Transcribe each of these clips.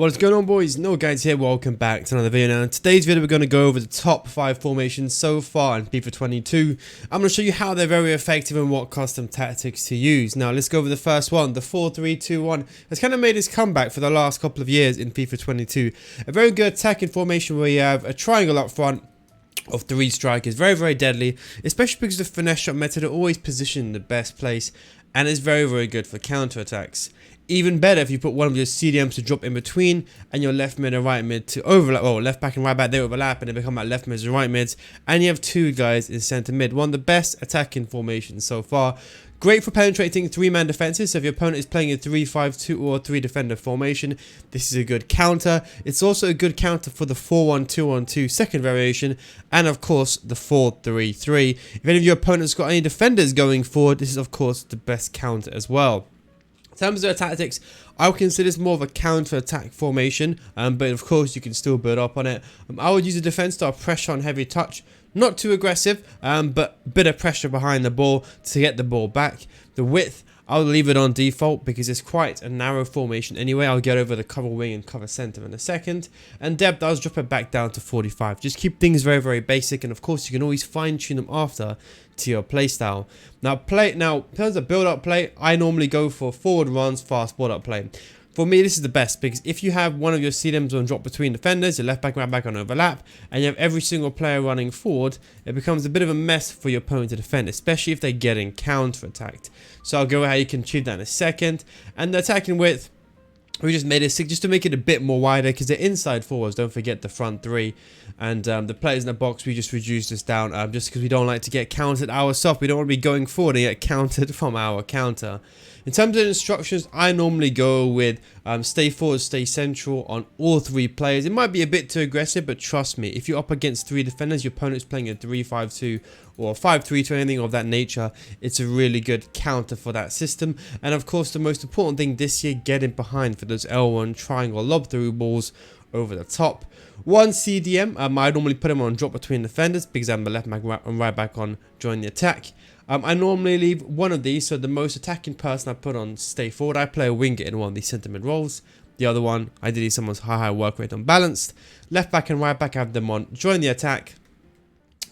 What's going on, boys? NealGuides here. Welcome back to another video. Now in today's video we're going to go over the top 5 formations so far in FIFA 22. I'm going to show you how they're very effective and what custom tactics to use. Now let's go over the first one. The 4-3-2-1 has kind of made its comeback for the last couple of years in FIFA 22. A very good attacking formation where you have a triangle up front of 3 strikers. Very deadly, especially because the finesse shot method are always positioned in the best place, and it's very good for counter attacks. Even better if you put one of your CDMs to drop in between and your left mid and right mid to overlap. Well, left back and right back, they overlap and they become like left mids and right mids, and you have 2 guys in center mid. One of the best attacking formations so far. Great for penetrating 3-man defenses. So if your opponent is playing a 3-5-2 or 3 defender formation, this is a good counter. It's also a good counter for the 4-1-2-1-2 second variation, and of course the 4-3-3. If any of your opponents got any defenders going forward, this is of course the best counter as well. In terms of their tactics, I would consider this more of a counter-attack formation, but of course you can still build up on it. I would use a defense style pressure on heavy touch, not too aggressive, but a bit of pressure behind the ball to get the ball back. The width, I'll leave it on default because it's quite a narrow formation anyway. I'll get over the cover wing and cover center in a second. And depth, I'll drop it back down to 45. Just keep things very basic, and of course you can always fine-tune them after to your playstyle. Now in terms of build-up play, I normally go for forward runs, fast build-up play. For me, this is the best because if you have one of your CDMs on drop between defenders, your left back, right back on overlap, and you have every single player running forward, it becomes a bit of a mess for your opponent to defend, especially if they're getting counter-attacked. So I'll go over how you can achieve that in a second. And the attacking width, we just made it 6 just to make it a bit more wider because they're inside forwards. Don't forget the front 3. And the players in the box, we just reduced this down just because we don't like to get countered ourselves. We don't want to be going forward and get countered from our counter. In terms of instructions, I normally go with stay forward, stay central on all 3 players. It might be a bit too aggressive, but trust me, if you're up against 3 defenders, your opponent's playing a 3-5-2 or 5-3-2, anything of that nature, it's a really good counter for that system. And of course, the most important thing this year, get in behind for those L1 triangle lob through balls over the top. One CDM, I normally put him on drop between defenders because I'm the left back and right back on join the attack. I normally leave one of these, so the most attacking person I put on stay forward. I play a winger in one of these centre mid roles. The other one, ideally someone's high work rate unbalanced. Left back and right back, I have them on join the attack.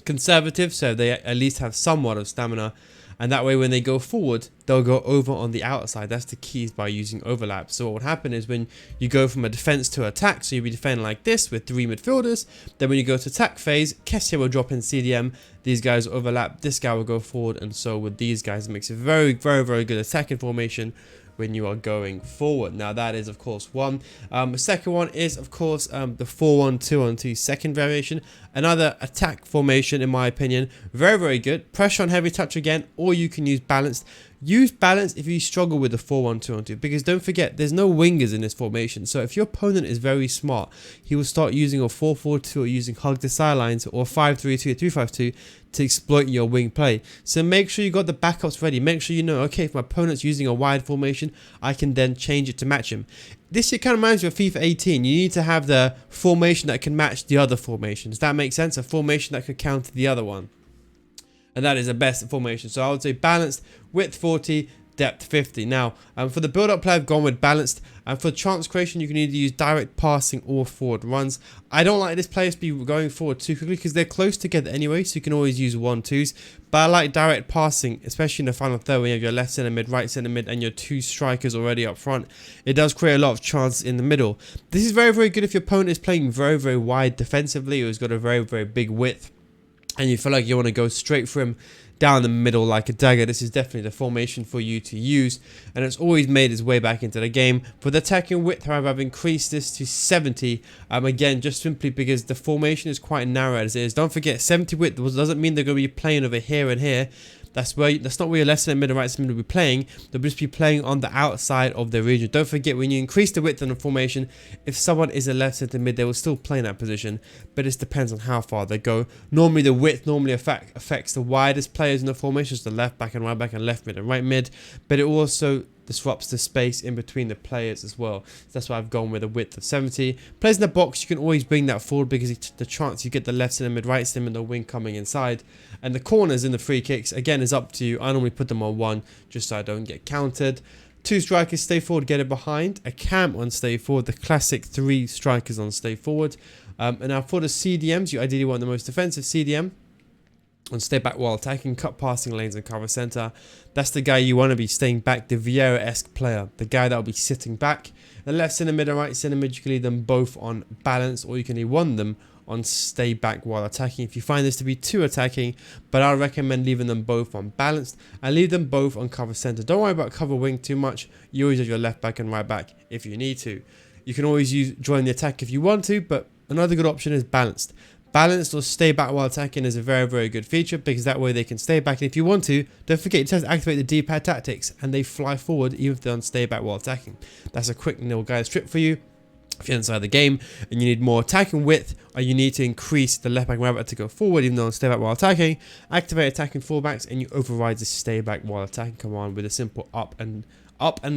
Conservative, so they at least have somewhat of stamina, and that way when they go forward, they'll go over on the outside. That's the keys by using overlap. So what would happen is when you go from a defense to attack, so you'll be defending like this with 3 midfielders, then when you go to attack phase, Kessie will drop in CDM, these guys will overlap, this guy will go forward, and so with these guys, it makes a very good attacking formation when you are going forward. Now that is of course one. The second one is of course the 4-1-2-1-2 second variation. Another attack formation in my opinion. Very good. Pressure on heavy touch again, or you can use balanced. Use balance if you struggle with the 4-1-2-1-2, because don't forget there's no wingers in this formation. So if your opponent is very smart, he will start using a 4-4-2 or using hug the sidelines or 5-3-2 or 3-5-2 to exploit your wing play. So make sure you got the backups ready. Make sure you know, okay, if my opponent's using a wide formation, I can then change it to match him. This kind of reminds me of FIFA 18. You need to have the formation that can match the other formations. Does that make sense? A formation that could counter the other one. And that is the best formation. So I would say balanced, width 40, depth 50. Now, for the build-up play, I've gone with balanced. And for chance creation, you can either use direct passing or forward runs. I don't like this player to be going forward too quickly because they're close together anyway, so you can always use 1-2s. But I like direct passing, especially in the final third when you have your left centre mid, right centre mid, and your 2 strikers already up front. It does create a lot of chances in the middle. This is very good if your opponent is playing very wide defensively or has got a very big width, and you feel like you want to go straight for him down the middle like a dagger. This is definitely the formation for you to use, and it's always made its way back into the game. For the attacking width, however, I've increased this to 70. Again, just simply because the formation is quite narrow as it is. Don't forget, 70 width doesn't mean they're going to be playing over here and here. That's not where your left centre mid and right centre mid will be playing. They'll just be playing on the outside of the region. Don't forget, when you increase the width on the formation, if someone is a left centre mid, they will still play in that position. But it depends on how far they go. Normally, the width affects the widest players in the formation, so the left back and right back and left mid and right mid. But it also disrupts the space in between the players as well. So that's why I've gone with a width of 70. Players in the box, you can always bring that forward because the chance you get the left centre mid, right centre mid, and the wing coming inside. And the corners in the free kicks, again, is up to you. I normally put them on 1 just so I don't get countered. Two strikers stay forward, get it behind. A cam on stay forward. The classic three strikers on stay forward. And now for the CDMs, you ideally want the most defensive CDM on stay back while attacking, cut passing lanes and cover center. That's the guy you want to be staying back, the Vieira-esque player, the guy that will be sitting back. The left center mid and right center mid, you can leave them both on balance, or you can leave one of them on stay back while attacking if you find this to be too attacking, but I recommend leaving them both on balanced and leave them both on cover center. Don't worry about cover wing too much. You always have your left back and right back if you need to. You can always join the attack if you want to, but another good option is balanced. Balanced or stay back while attacking is a very good feature, because that way they can stay back, and if you want to, don't forget to activate the D-pad tactics and they fly forward even if they're on stay back while attacking. That's a quick NealGuides trick for you. If you're inside the game and you need more attacking width, or you need to increase the left back and right back to go forward even though on stay back while attacking, activate attacking fullbacks and you override the stay back while attacking command with a simple up and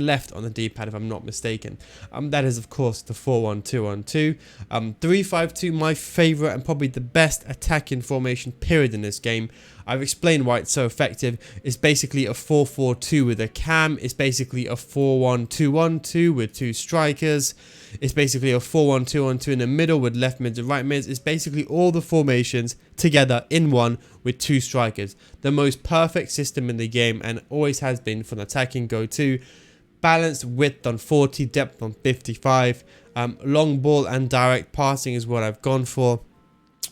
left on the D-pad if I'm not mistaken. That is of course the 4-1-2-1-2. 3-5-2, my favourite and probably the best attacking formation period in this game. I've explained why it's so effective. It's basically a 4-4-2 with a cam. It's basically a 4-1-2-1-2 with two strikers. It's basically a 4-1-2-1-2 in the middle with left mids and right mids. It's basically all the formations together in one with two strikers. The most perfect system in the game, and always has been for an attacking go-to. Balanced width on 40, depth on 55. Long ball and direct passing is what I've gone for.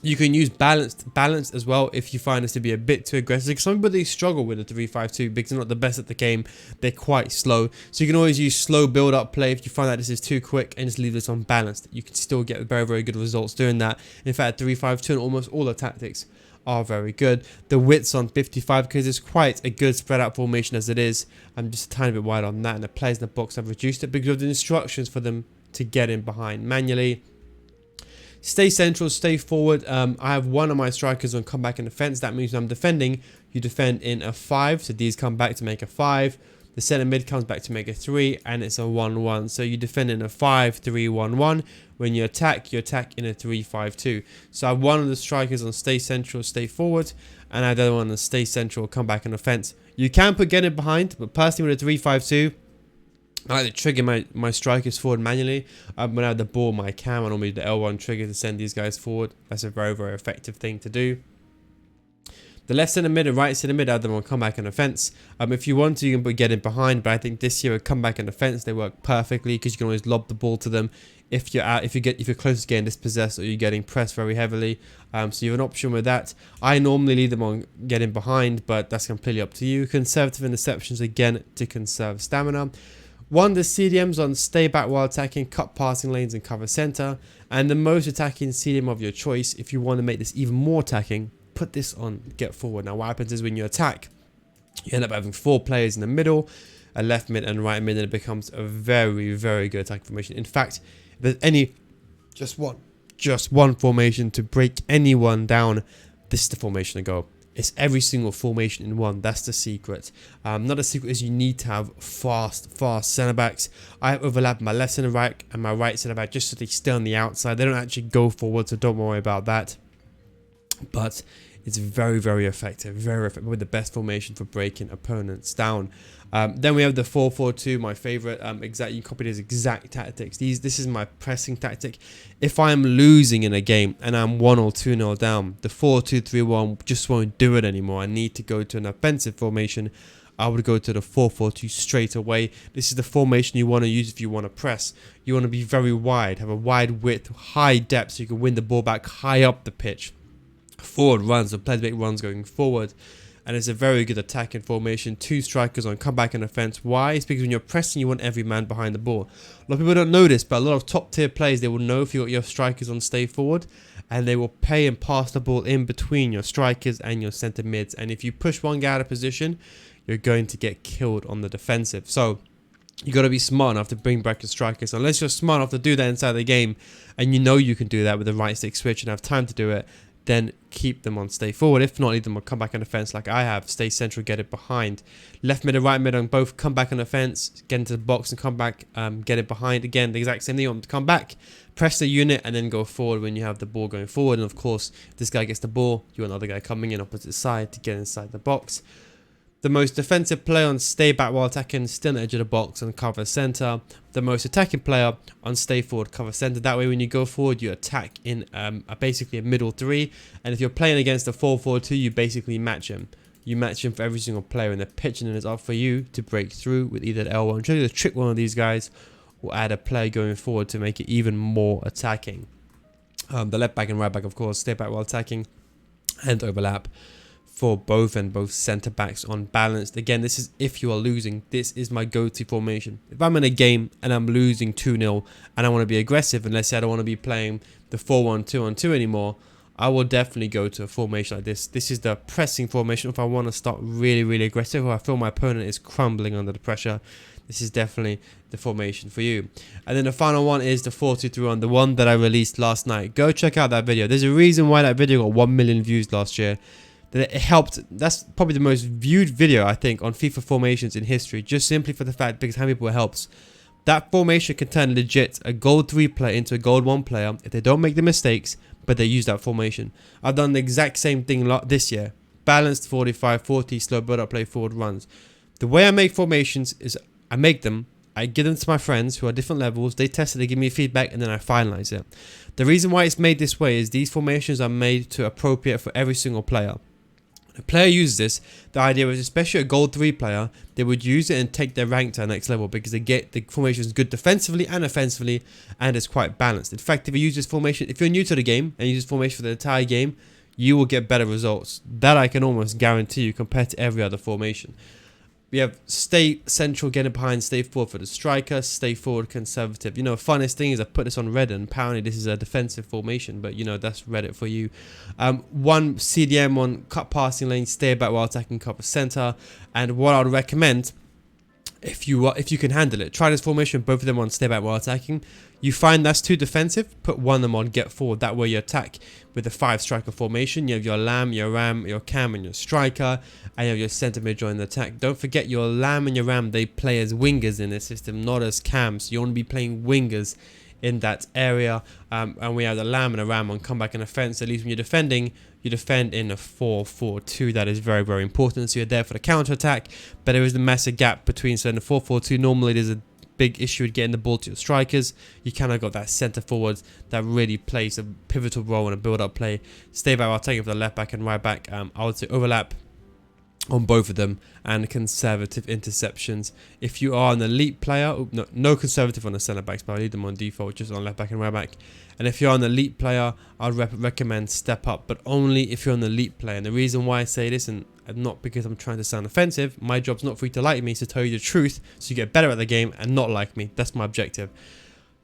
You can use balanced as well if you find this to be a bit too aggressive. Some people struggle with the 3-5-2 because they're not the best at the game. They're quite slow. So you can always use slow build-up play if you find that this is too quick, and just leave this on balanced. You can still get very good results doing that. In fact, 3-5-2 and almost all the tactics are very good. The width's on 55 because it's quite a good spread out formation as it is. I'm just a tiny bit wide on that, and the players in the box have reduced it because of the instructions for them to get in behind manually. Stay central, stay forward. I have one of my strikers on come back in defense. That means when I'm defending, you defend in a 5. So these come back to make a 5. The center mid comes back to make a 3, and it's a 1-1. So you defend in a 5-3-1-1. When you attack in a 3-5-2. So I have one of the strikers on stay central, stay forward, and I have the other one on stay central, come back in offense. You can put get in behind, but personally with a 3-5-2, I like to trigger my strikers forward manually. When I have the ball, my cam, and normally the L1 trigger to send these guys forward. That's a very effective thing to do. The left center mid and right center mid, I have them on comeback and offense. If you want to, you can put get in behind, but I think this year with comeback and offense, they work perfectly because you can always lob the ball to them if you're close to getting dispossessed or you're getting pressed very heavily. So you have an option with that. I normally leave them on getting behind, but that's completely up to you. Conservative interceptions again to conserve stamina. One, the CDMs on stay back while attacking, cut passing lanes and cover center. And the most attacking CDM of your choice, if you want to make this even more attacking, put this on get forward. Now what happens is when you attack, you end up having 4 players in the middle, a left mid and right mid, and it becomes a very good attacking formation. In fact, if there's just one formation to break anyone down, this is the formation to go. It's every single formation in one. That's the secret. Another secret is you need to have fast centre backs. I have overlapped my left centre back and my right centre back just so they stay on the outside. They don't actually go forward, so don't worry about that. But it's very effective. Very effective. With the best formation for breaking opponents down. Then we have the 4-4-2, my favorite. You can copy these exact tactics. This is my pressing tactic. If I'm losing in a game and I'm 1 or 2-0 down, the 4-2-3-1 just won't do it anymore. I need to go to an offensive formation. I would go to the 4-4-2 straight away. This is the formation you want to use if you want to press. You want to be very wide, have a wide width, high depth, so you can win the ball back high up the pitch. Forward runs, so players make runs going forward. And it's a very good attacking formation. 2 strikers on comeback and offense. Why? It's because when you're pressing, you want every man behind the ball. A lot of people don't know this, but a lot of top tier players, they will know if you got your strikers on stay forward, and they will pay and pass the ball in between your strikers and your centre mids. And if you push one guy out of position, you're going to get killed on the defensive. So you got to be smart enough to bring back your strikers. Unless you're smart enough to do that inside the game, and you know you can do that with the right stick switch and have time to do it, then keep them on stay forward. If not, leave them on come back on defense like I have. Stay central, get it behind. Left mid and right mid on both come back on defense, get into the box and come back, get it behind. Again, the exact same thing. You want to come back, press the unit, and then go forward when you have the ball going forward. And of course, if this guy gets the ball, you want another guy coming in opposite side to get inside the box. The most defensive player on stay back while attacking, still on the edge of the box and cover center. The most attacking player on stay forward, cover center. That way when you go forward, you attack in basically a middle three. And if you're playing against a 4-4-2, you basically match him. You match him for every single player, and the pitching is up for you to break through with either the L1 trigger, the trick one of these guys, or add a player going forward to make it even more attacking. The left back and right back, of course, stay back while attacking and overlap for both, and both centre backs on balanced. Again, this is if you are losing. This is my go-to formation. If I'm in a game and I'm losing 2-0 and I want to be aggressive, and let's say I don't want to be playing the 4-1-2-on-2 anymore, I will definitely go to a formation like this. This is the pressing formation. If I want to start really, really aggressive, or I feel my opponent is crumbling under the pressure, this is definitely the formation for you. And then the final one is the 4-2-3-1, the one that I released last night. Go check out that video. There's a reason why that video got 1 million views last year. That it helped. That's probably the most viewed video, I think, on FIFA formations in history, just simply for the fact because how many people it helps. That formation can turn legit a gold 3 player into a gold 1 player if they don't make the mistakes, but they use that formation. I've done the exact same thing this year. Balanced 45-40, slow build-up play, forward runs. The way I make formations is I make them, I give them to my friends who are different levels, they test it, they give me feedback, and then I finalize it. The reason why it's made this way is these formations are made to appropriate for every single player. A player uses this, the idea is especially a gold 3 player, they would use it and take their rank to the next level because they get the formation is good defensively and offensively, and it's quite balanced. In fact, if you use this formation, if you're new to the game and you use this formation for the entire game, you will get better results. That I can almost guarantee you compared to every other formation. We have stay central, getting behind, stay forward for the striker, stay forward, conservative. You know, funnest thing is I put this on Reddit, and apparently this is a defensive formation, but you know, that's Reddit for you. One CDM, one cut passing lane, stay back while attacking, cover center. And what I would recommend, if you can handle it, try this formation, both of them on stay back while attacking. You find that's too defensive, put one of them on get forward. That way you attack with the 5 striker formation. You have your Lamb, your Ram, your Cam, and your striker, and you have your centre mid join the attack. Don't forget your Lamb and your Ram, they play as wingers in this system, not as cams. You want to be playing wingers in that area. And we have the Lamb and a Ram on comeback and offense. At least when you're defending, you defend in a 4-4-2. That is very, very important. So you're there for the counter attack, but there is a massive gap between. So in the 4-4-2, normally there's a big issue with getting the ball to your strikers. You kind of got that centre forward that really plays a pivotal role in a build-up play. Stay back, I'll take it for the left back and right back. I would say overlap on both of them, and conservative interceptions. If you are an elite player, no conservative on the centre backs, but I leave them on default, just on left back and right back. And if you're an elite player, I'd recommend step up, but only if you're an elite player. And the reason why I say this, and not because I'm trying to sound offensive, my job's not for you to like me, it's to tell you the truth so you get better at the game and not like me. That's my objective.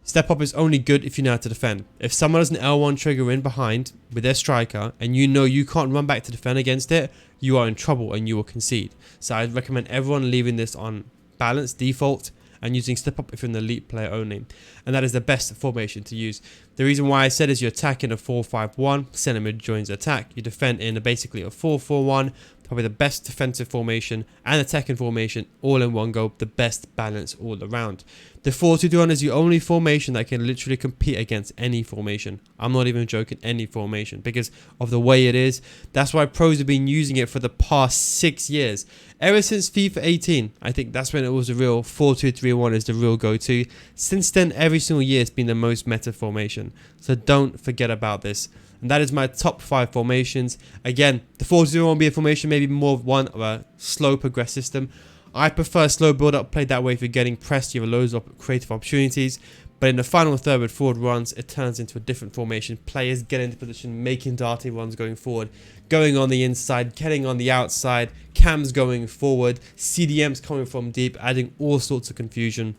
Step up is only good if you know how to defend. If someone has an L1 trigger in behind with their striker and you know you can't run back to defend against it, you are in trouble and you will concede. So I'd recommend everyone leaving this on balance default and using step up if you're an elite player only. And that is the best formation to use. The reason why I said is you attack in a 4-5-1, centre mid joins attack. You defend in basically a 4-4-1, probably the best defensive formation and attacking formation all in one go, the best balance all around. The 4-2-2-1 is the only formation that can literally compete against any formation. I'm not even joking, any formation, because of the way it is. That's why pros have been using it for the past 6 years. Ever since FIFA 18, I think that's when it was the real 4-2-3-1 is the real go-to. Since then, every single year it's been the most meta formation. So don't forget about this. And that is my top 5 formations. Again, the 4-2-1 will be a formation, maybe more of one of a slow progress system. I prefer slow build-up play. That way, if you're getting pressed, you have loads of creative opportunities. But in the final third with forward runs, it turns into a different formation. Players get into position, making darting runs going forward, going on the inside, getting on the outside, cams going forward, CDMs coming from deep, adding all sorts of confusion.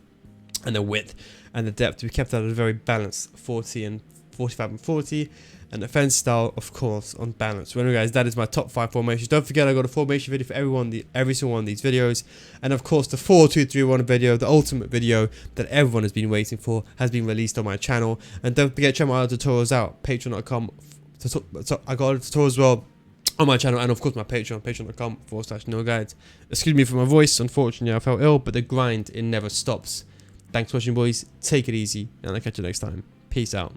And the width and the depth, we kept that at a very balanced 40 and 45 and 40. And defense style, of course, on balance. So anyway, guys, that is my top 5 formations. Don't forget, I got a formation video for every single one of these videos. And of course, the 4-2-3-1 video, the ultimate video that everyone has been waiting for, has been released on my channel. And don't forget to check my other tutorials out. Patreon.com. I got a tutorial as well on my channel, and of course my Patreon, patreon.com/NealGuides. Excuse me for my voice. Unfortunately, I felt ill, but the grind, it never stops. Thanks for watching, boys. Take it easy, and I'll catch you next time. Peace out.